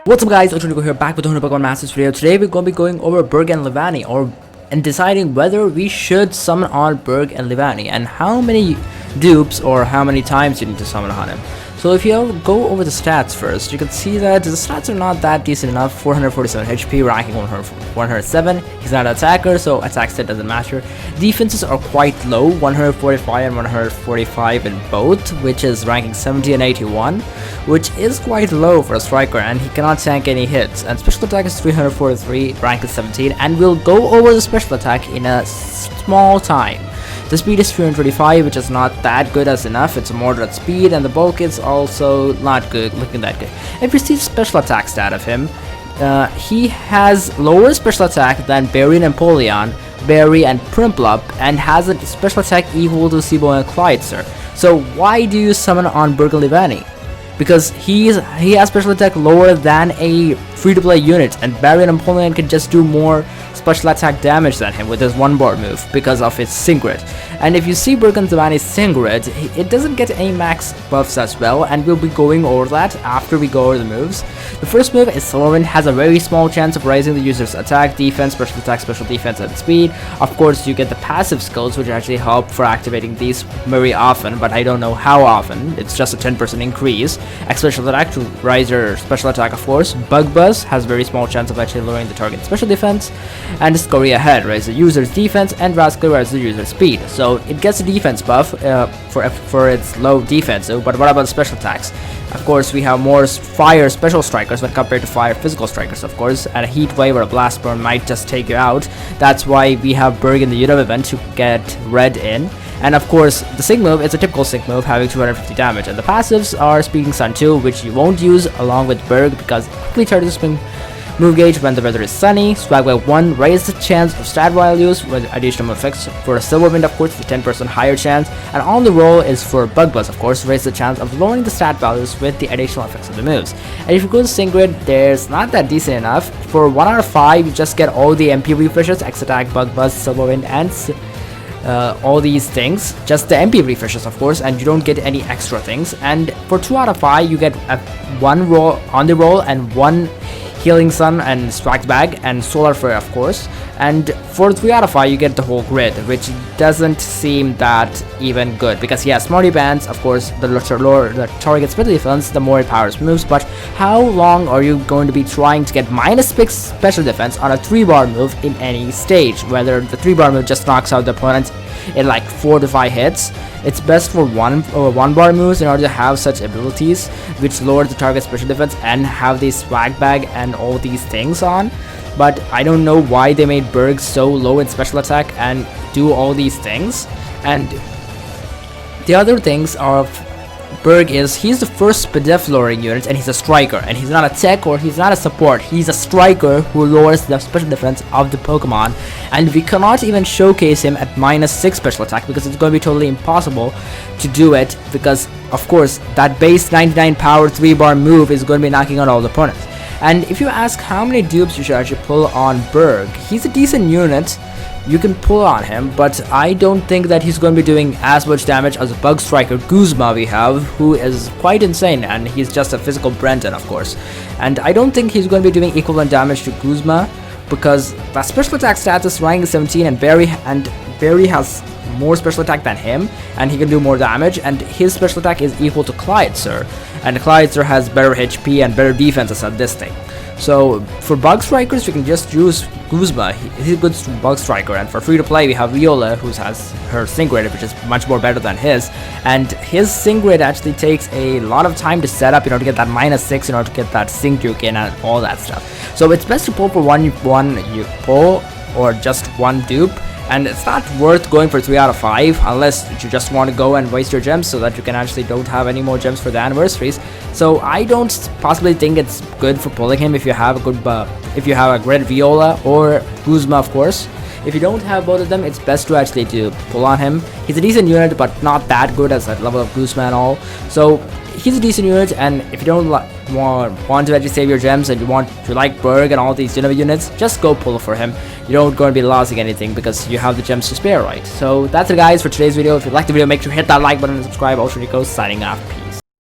What's up guys, Ochuniko here, back with another Pokemon Masters video. Today we're going to be going over BURGH and LEAVANNY and deciding whether we should summon on BURGH and LEAVANNY and how many dupes or how many times you need to summon on him. So if you go over the stats first, you can see that the stats are not that decent enough. 447 HP, ranking 107. He's not an attacker, so attack stat doesn't matter. Defenses are quite low, 145 and 145 in both, which is ranking 70 and 81, which is quite low for a striker, and he cannot tank any hits. And special attack is 343, rank is 17, and we'll go over the special attack in a small time. The speed is 325, which is not that good as enough. It's a moderate speed, and the bulk is also not good, looking that good. If you see the special attack stat of him, he has lower special attack than Barry and Empoleon, Barry and Prinplup, and has a special attack equal to Sibo and Clydeser. So why do you summon on BURGH and LEAVANNY? Because he has special attack lower than a free-to-play unit, and Barry and Empoleon can just do more special attack damage than him with his 1-bar move because of his Singrid. And if you see BURGH and LEAVANNY's Singrid, it doesn't get any max buffs as well, and we'll be going over that after we go over the moves. The first move is Sullivan, has a very small chance of raising the user's attack, defense, special attack, special defense, and speed. Of course, you get the passive skills, which actually help for activating these very often, but I don't know how often. It's just a 10% increase. Special attack to raise your special attack, of course. Bug Buzz has very small chance of actually lowering the target's special defense. And Scurry Ahead raises the user's defense, and Rascal raises the user's speed. So it gets a defense buff for its low defense. But what about special attacks? Of course, we have more fire special strikers when compared to fire physical strikers, of course. And a heat wave or a blast burn might just take you out. That's why we have BURGH in the Unum event to get red in. And of course, the Sig move is a typical Sig move, having 250 damage. And the passives are Speaking Sun 2, which you won't use along with BURGH because it quickly charges swing move gauge when the weather is sunny. Swag Wave 1 raises the chance of stat while use with additional effects. For a Silver Wind, of course, it's a 10% higher chance. And On the Roll is for Bug Buzz, of course, raises the chance of lowering the stat values with the additional effects of the moves. And if you go to Singrid, there's not that decent enough. For 1 out of 5, you just get all the MP refreshes, X Attack, Bug Buzz, Silver Wind, and all these things, just the MP refreshes, of course, and you don't get any extra things. And for 2 out of 5, you get one roll on the roll and one Healing Sun and Swag Bag and Solar Flare, of course. And for 3 out of 5, you get the whole grid, which doesn't seem that even good because he has Smarty Bands. Of course, the lower the target's special defense, the more it powers moves. But how long are you going to be trying to get -6 special defense on a 3-bar move in any stage? Whether the 3-bar move just knocks out the opponent in like 4 to 5 hits. It's best for 1-bar moves in order to have such abilities which lower the target's special defense and have the Swag Bag and all these things on. But I don't know why they made BURGH so low in special attack and do all these things. And the other things of BURGH is he's the first Spadef lowering unit, and he's a striker, and he's not a tech or he's not a support. He's a striker who lowers the special defense of the Pokemon, and we cannot even showcase him at -6 special attack because it's going to be totally impossible to do it because, of course, that base 99 power 3-bar move is going to be knocking out all the opponents. And if you ask how many dupes you should actually pull on BURGH, he's a decent unit. You can pull on him, but I don't think that he's going to be doing as much damage as a bug striker Guzma we have, who is quite insane, and he's just a physical Brenton, of course. And I don't think he's going to be doing equivalent damage to Guzma because the special attack status rank is 17, and Barry has more special attack than him, and he can do more damage, and his special attack is equal to Clydeser, and Clydeser has better HP and better defenses at this thing. So for bug strikers, we can just use Guzma. He's a good bug striker, and for free to play, we have Viola, who has her Singrid, which is much more better than his. And his Singrid actually takes a lot of time to set up in order to get that -6, in order to get that Sing Juke in and all that stuff. So it's best to pull for one you pull or just one dupe. And it's not worth going for 3 out of 5 unless you just want to go and waste your gems so that you can actually don't have any more gems for the anniversaries. So I don't possibly think it's good for pulling him if you have a good if you have a great Viola or Guzma, of course. If you don't have both of them, it's best to actually pull on him. He's a decent unit, but not that good as that level of Guzma and all. So he's a decent unit, and if you don't want to actually save your gems and you like BURGH and all these units, just go pull for him. You're not going to be losing anything because you have the gems to spare, right? So that's it guys for today's video. If you liked the video, make sure to hit that like button and subscribe. Ochuniko signing off. Peace.